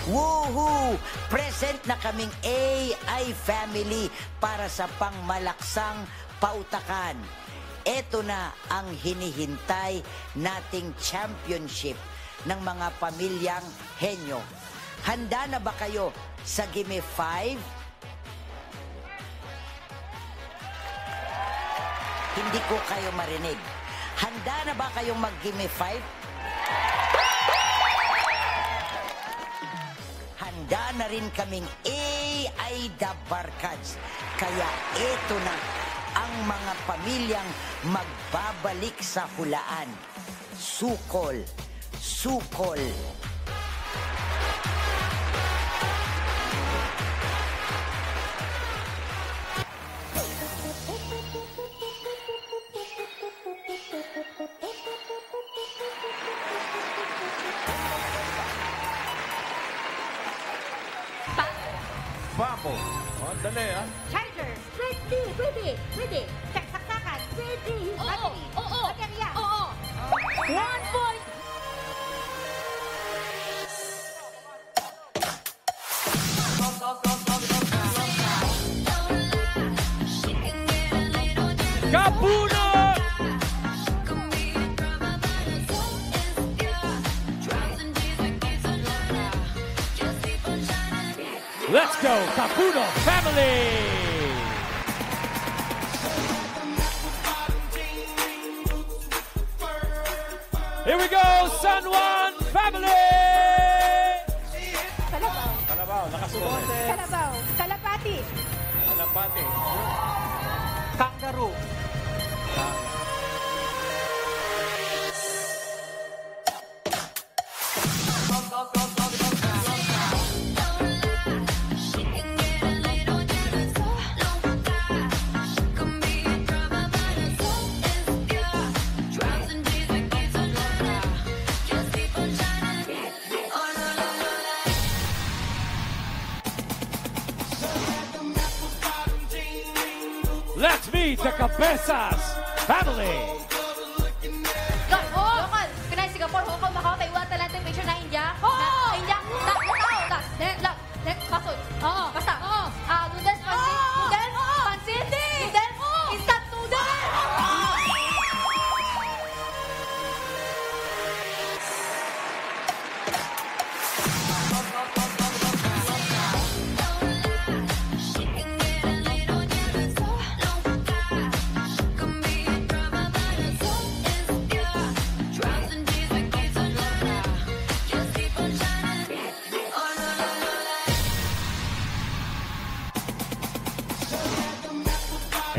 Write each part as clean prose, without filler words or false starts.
Woohoo! Present na kaming AI family para sa pangmalaksang pautakan. Ito na ang hinihintay nating championship ng mga pamilyang henyo. Handa na ba kayo sa Gimme 5? Hindi ko kayo marinig. Handa na ba kayong mag-Gimme 5? Handa na rin kaming AI Dabarkads. Kaya ito na ang mga pamilyang magbabalik sa hulaan. Sukol. Sukol. Papo. Oh, dali, ha? Charger. Ready. Check saksakan. Ready. Battery. Oo. Baterya. Oo. 1 point. Kapuno! Let's go, Kapuno family! Here we go, San Juan family! Kalabaw. Kalabaw, nakasuot. Kalabaw. Kalapati. Kalapati. Kangaroo. Let's meet the Cabezas family! Local! Pinay Singapore, Hong Kong, Macau, Taiwan, Thailand, Malaysia, na India. Na India, na Macau. Tas, pasok. Oo. Basta. Oo. Noodles, pansit. Noodles, pansit. Noodles, instant noodles.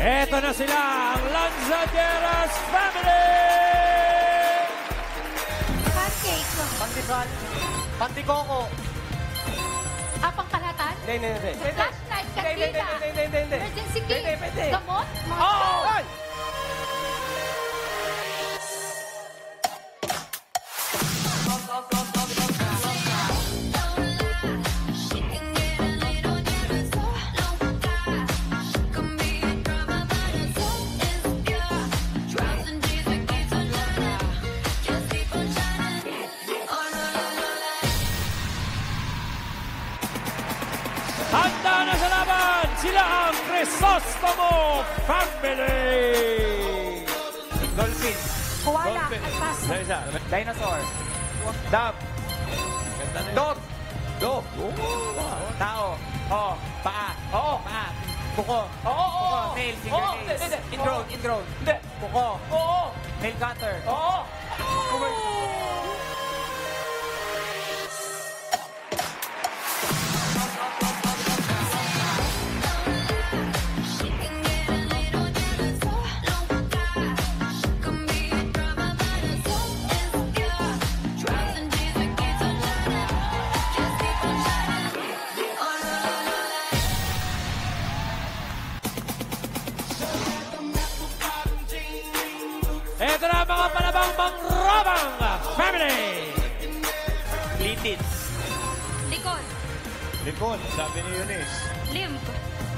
Eto na sila, ang Lanzaderas Family! Pancake. Pandikal. Pandikoko. Pangkalahatan? Hindi. Flashlight, Hindi. kantina. Emergency kit. Pwede. Gamot? Mga Oh! Ay! Handa na sa laban, sila ang Crisostomo Family! Dolphin. Koala. Alpas. Dinosaur. Dove. Dog. Dog. Tao. Oo. Paa. Oo. Paa. Kuko. Oo. Nail. Fingernails. Ingrown. Hindi. Kuko. Oo. Nail cutter. Oo. Eto na ang mga palabang mangrabang Family! Litid. Likod. Likod, sabi ni Eunice. Limb.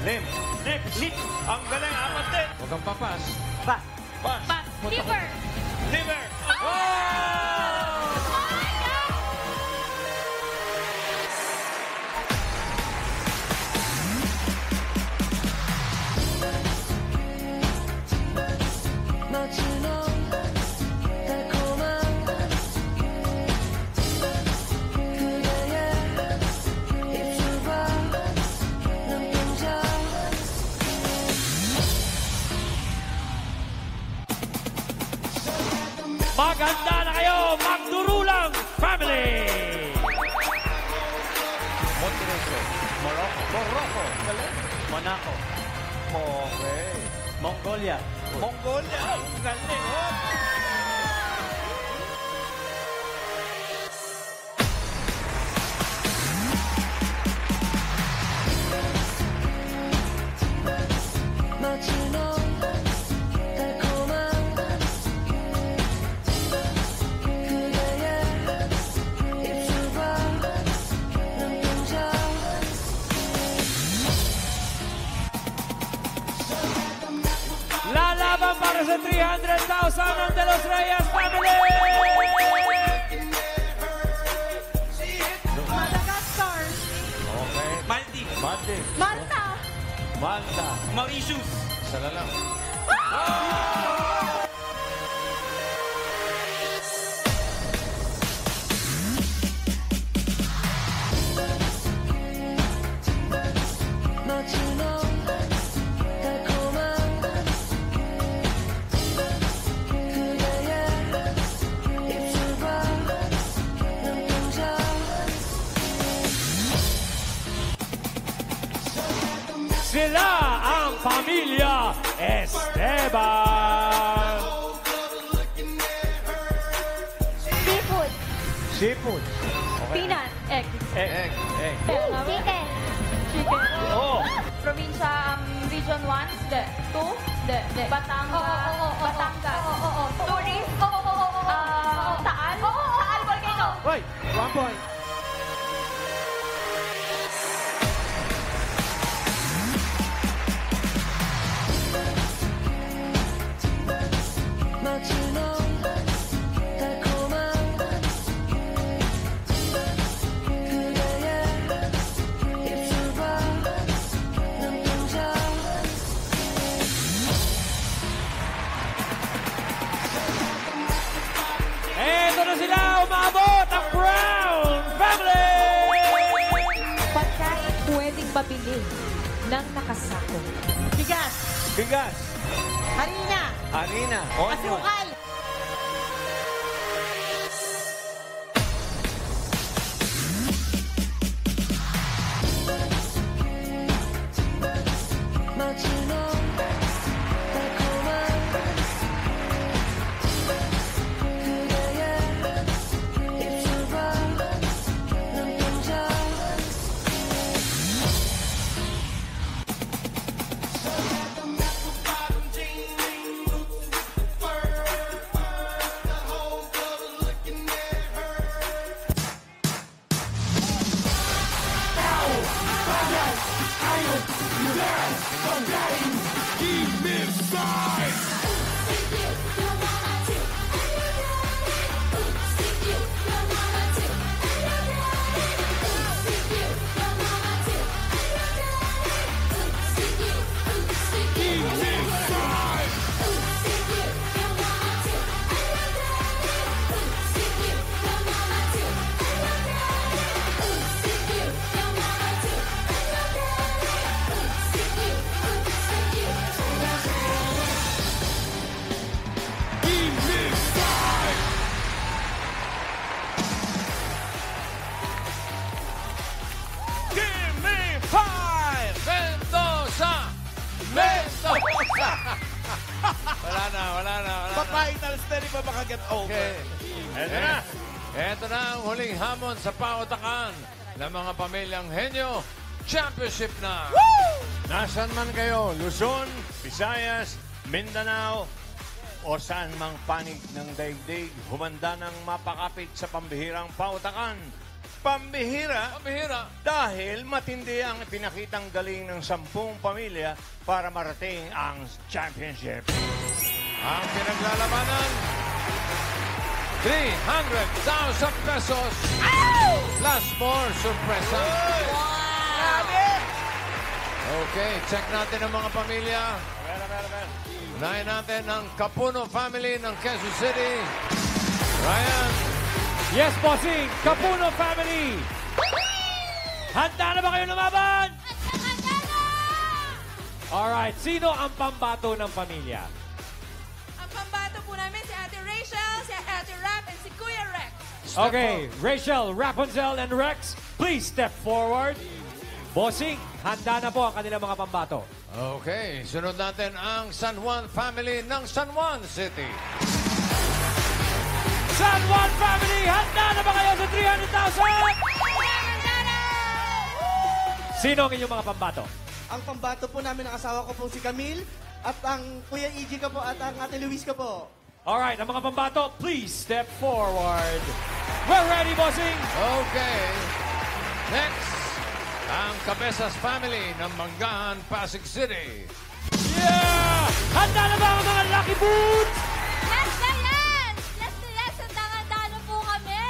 Limb. Next! Ang galing, apat din. Huwag kang papas. Pas. Pas. Pas. Liver. Liver. Maganda na kayo, Magdurulang Family! Montenegro. Morocco. Galing. Monaco. Okay. Mongolia. Mongolia. Galing, oh. Lalaban para sa 300,000 ng De Los Reyes Family! Madagascar. Okay. Maldives. Maldives. Malta. Malta. Mauritius. Isa na lang. Sila ang pamilya Esteban! Seafood. Seafood. Peanut. Egg. Egg. Chicken. Chicken. Oh. Probinsya, Region 1. Hindi. 2. Hindi. Batangas. Batangas. Tourist. Taal. Taal Volcano. Wait, 1 point. Eto na sila, umabot ang Brown Family! Pagkain pwedeng mabili ng nakasako. Bigas. Bigas. Harina. Harina. Onion. Asukal. Wala na. Pa-finals na rin ba makaget over? Okay. Eto na. Eto na ang huling hamon sa pautakan ng mga pamilyang Henyo. Championship na. Nasaan man kayo, Luzon, Visayas, Mindanao, o saan mang panig ng daigdig, humanda ng mapakapit sa pambihirang pautakan. Pambihira dahil matindi ang pinakitang galing ng 10 pamilya para marating ang championship. Ang pinaglalabanan, 300,000 pesos plus more surpresa. Okay, check natin ang mga pamilya. Unahin natin ang Capuno family ng Quezon City. Ryan. Yes, bossing! Capuno family! Handa na ba kayo lumaban? Alright, sino ang pambato ng pamilya? Ang pambato po namin si Ate Rachel, si Ate Rap, and si Kuya Rex. Okay, Rachel, Rapunzel, and Rex, please step forward. Bossing, handa na po ang kanilang mga pambato. Okay, sunod natin ang San Juan family ng San Juan City. San Juan family, handa na ba kayo sa 300,000? Sino ang inyong mga pambato? Ang pambato po namin ang asawa ko po si Camille at ang Kuya EG ko po at ang Ate Luis ko po. Alright, ang mga pambato, please step forward. We're ready, bossing! Okay. Next, ang Cabezas family ng Manggahan, Pasig City. Yeah! Handa na ba ang mga lucky boots? Yes na yan! Yes, handa na po kami.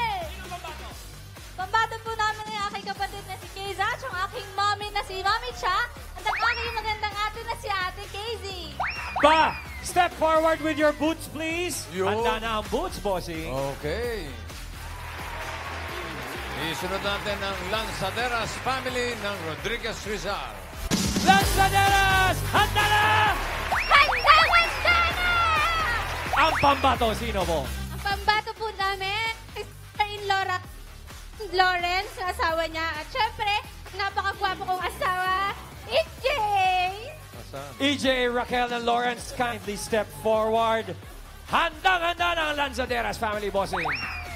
Pambato po namin ang aking kapatid na si Keiza at yung aking mommy na si Mami Cha at ang aking magandang ate na si Ate Casey. Ba, step forward with your boots, please. Yo. Handa na ang boots, bossing. Okay. Isunod natin ang Lanzaderas family ng Rodriguez Rizal. Lanzaderas, handa na! Handa na! Ang pambato, sino po? Ang pambato po namin is Laura Lawrence, asawa niya. At syempre, napakagwapo kong asawa, EJ! EJ, Raquel, and Lawrence, kindly step forward. Handang-handa na ang Lanzaderas family, bossing.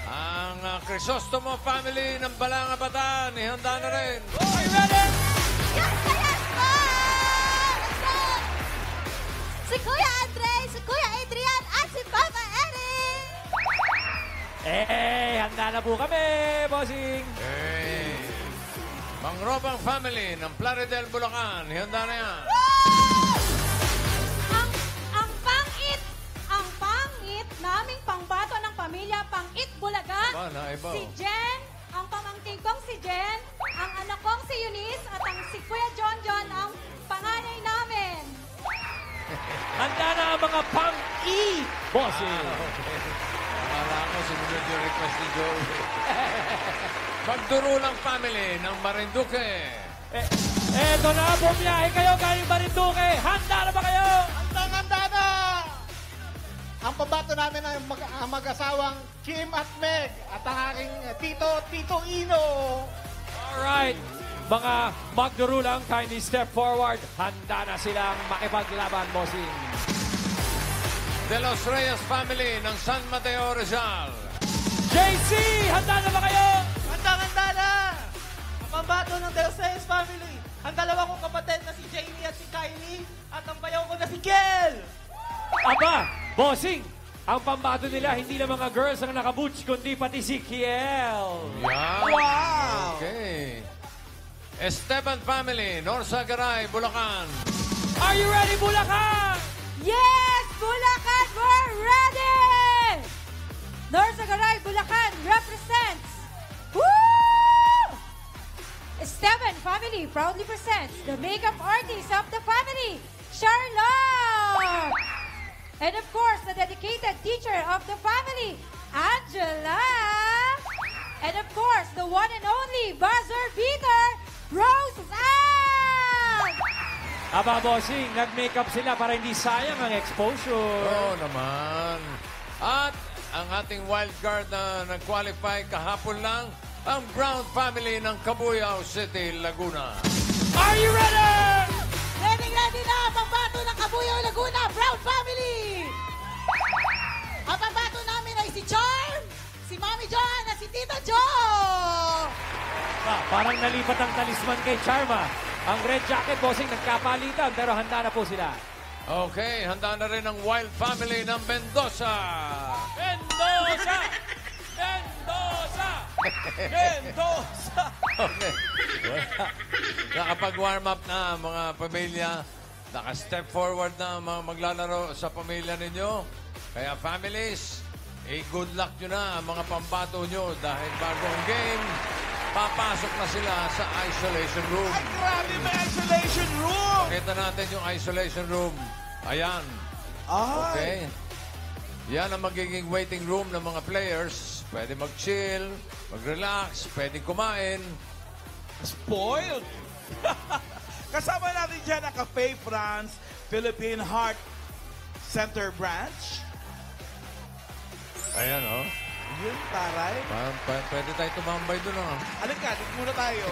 Ang Crisostomo family ng Balanga Bataan, ihanda na rin. Are you ready? Yes po! Let's go! Si Kuya Andre, si Kuya Adrian, at si Papa Eric! Handa na po kami, bossing. Hey. Mangrobang family ng Plaridel, Bulacan, ihanda na yan. Ang pangit naming pangbato ng pamilya, Pangit Bulaga. Ba, naibaw. Si Jen, ang pamangkin kong si Jen, ang anak kong si Eunice, at ang si Kuya John, ang panganay namin. Handa na ang mga pang-E, bossing. Akala ko sinunod yung request ni Joe. Pagdurulang family ng Marinduque. Eto na, bumiyahe kayo galing Marinduque. Handa na ba kayo? Handa na! Ang pambato namin ay ang mag-asawang Kim at Meg at ang aking Tito Ino. Alright. Mga magdurulang, kindly step forward. Handa na silang makipaglaban, bossing. De Los Reyes family ng San Mateo, Rizal. JC, handa na ba kayo? Handa na! Ang pambato ng De Los Reyes family. Ang dalawa kong kapatid na si Jamie at si Kylie at ang bayaw ko na si Kel. Aba, bossing, ang pambato nila hindi na mga girls ang nakaboots, kundi pati si Kiel. Yan. Wow! Okay. Esteban family, Norsagaray, Bulacan. Are you ready, Bulacan? Yes! Bulacan, we're ready! Norsagaray, Bulacan represents. Woo! Esteban family proudly presents the makeup artist of the family, Charlotte! And of course, the dedicated teacher of the family, Angela! And of course, the one and only buzzer beater, Roseanne! Aba, bossing, nag-makeup sila para hindi sayang ang exposure. Oo naman. At ang ating wild card na nag-qualify kahapon lang, ang Brown family ng Cabuyao City, Laguna. Are you ready? Ready na ang pambato ng Kabuyaw Laguna, Proud Family! Ang pambato namin ay si Charm, si Mami John, at si Tita Jo! Parang nalipat ang talisman kay Charma. Ang red jacket, bossing, nagkapalitan, pero handa na po sila. Okay, handa na rin ang Wild Family ng Mendoza. Mendoza! Mendoza! Mendoza! Okay. Nakapag-warm up na mga pamilya. Naka-step forward na mga maglalaro sa pamilya ninyo. Kaya families, good luck nyo na ang mga pambato nyo dahil bagong game, papasok na sila sa isolation room. Ay, grabe, may isolation room! Pakita natin yung isolation room. Ayan. Okay. Yan ang magiging waiting room ng mga players. Pwede mag-chill, mag-relax, pwede kumain. Spoiled! Kasama natin dyan ang Cafe France Philippine Heart Center Branch. Ayan, oh. Yun, taray. Pwede tayo tumambay doon, oh. Alika, dito muna tayo.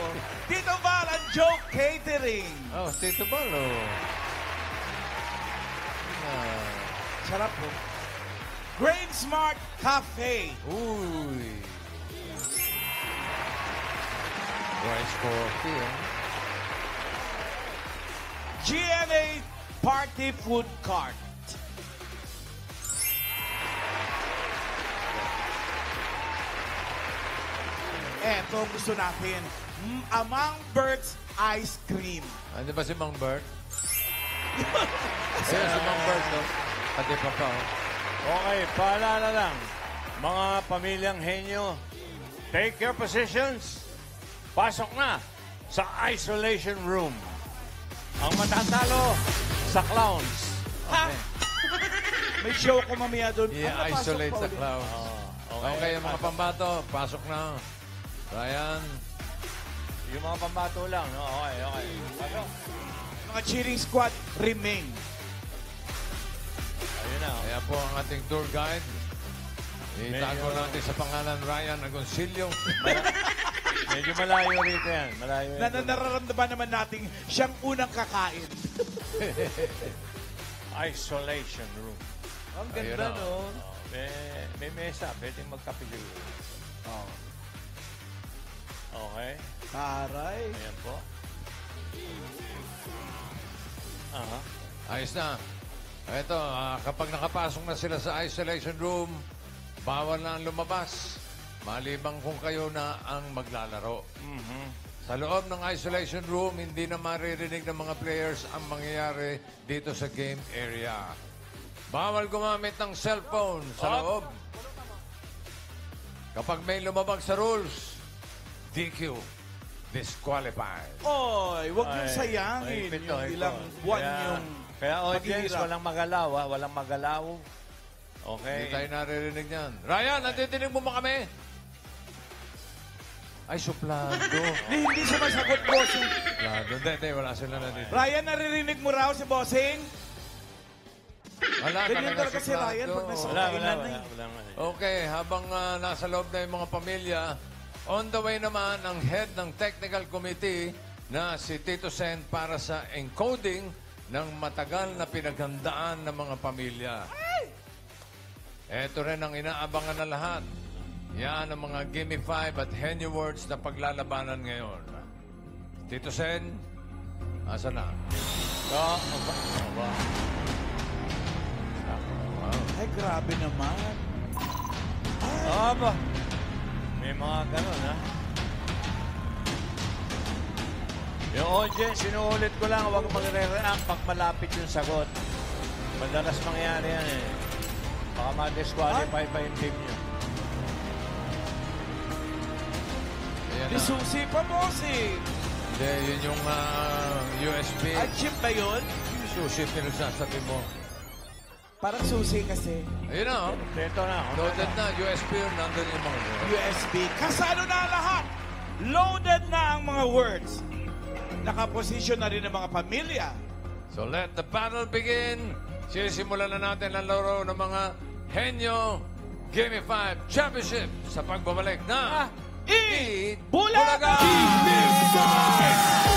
Tito Val and Joe Catering. Oh, Tito Val, oh. Sarap po. Grain Smart Cafe. Uy. Rice coffee, eh. GNA Party Food Cart. Eto, gusto natin. Amang Bird's Ice Cream. Ano ba si Mang Bert? Ayan, si Mang Bert, no? Pati pa pa, oh. Okay, paalala lang. Mga pamilyang henyo, take your positions. Pasok na sa isolation room. Ang matatalo sa clowns. Ha? May show ko mamaya doon. I-isolate sa clowns. Okay, yung mga pambato, pasok na. Ryan. Yung mga pambato lang, no? Okay. Pasok. Mga cheering squad, remain. Ayun na. Kaya po ang ating tour guide. Itago natin sa pangalan Ryan Agoncillo. Medyo malayo rito yan. Malayo yan. Nararamdaman naman natin siyang unang kakain. Isolation room. Ang ganda, no? May mesa. Pwedeng magkapigil. Okay. Taray. Ayan po. Ayos na. Ito, kapag nakapasok na sila sa isolation room, bawal na ang lumabas. Malibang kung kayo na ang maglalaro. Sa loob ng isolation room, hindi na maririnig ng mga players ang mangyayari dito sa game area. Bawal gumamit ng cellphone sa loob. Kapag may lumabag sa rules, DQ, disqualified. Oy, wag yung sayangin. Yung ilang buwan yung Kaya audience, maghihirap. walang magalaw, ha? Walang magalaw. Okay. Hindi tayo naririnig yan. Ryan, natidinig mo ba kami? Ay, suplado. Hindi siya masagot, bossing. Suplado. Hindi, wala sila nandito. Ryan, naririnig mo raw si bossing? Wala, Ganyan talaga talaga si Ryan pag nasa Wala. kainan na Okay, habang nasa loob na yung mga pamilya, on the way naman ang head ng technical committee na si Tito Sen para sa encoding ng matagal na pinaghandaan ng mga pamilya. Ito rin ang inaabangan na lahat. Yan ang mga Gimme 5 at Henny Words na paglalabanan ngayon. Tito Sen, asa na? Ay, grabe naman. Aba. May mga ganun, ha? Yung audience, sinuulit ko lang, huwag magre-react pag malapit yung sagot. Madalas mangyari yan, eh. Baka ma-disqualify pa yung team nyo. Di susi pa, bossing. Hindi, yun yung USB. Ay, chip ba yun? Susi, pinagsasabi mo. Parang susi kasi. Ayun na, oh. Ito na. Loaded na, USB yun, nandun yung mga words. USB. Kasano na lahat? Loaded na ang mga words. Nakaposisyon na rin ang mga pamilya. So let the battle begin. Sisimulan na natin ang laro ng mga Henyo Gimme 5 Championship sa pagbabalik na Bulaga! Bulaga!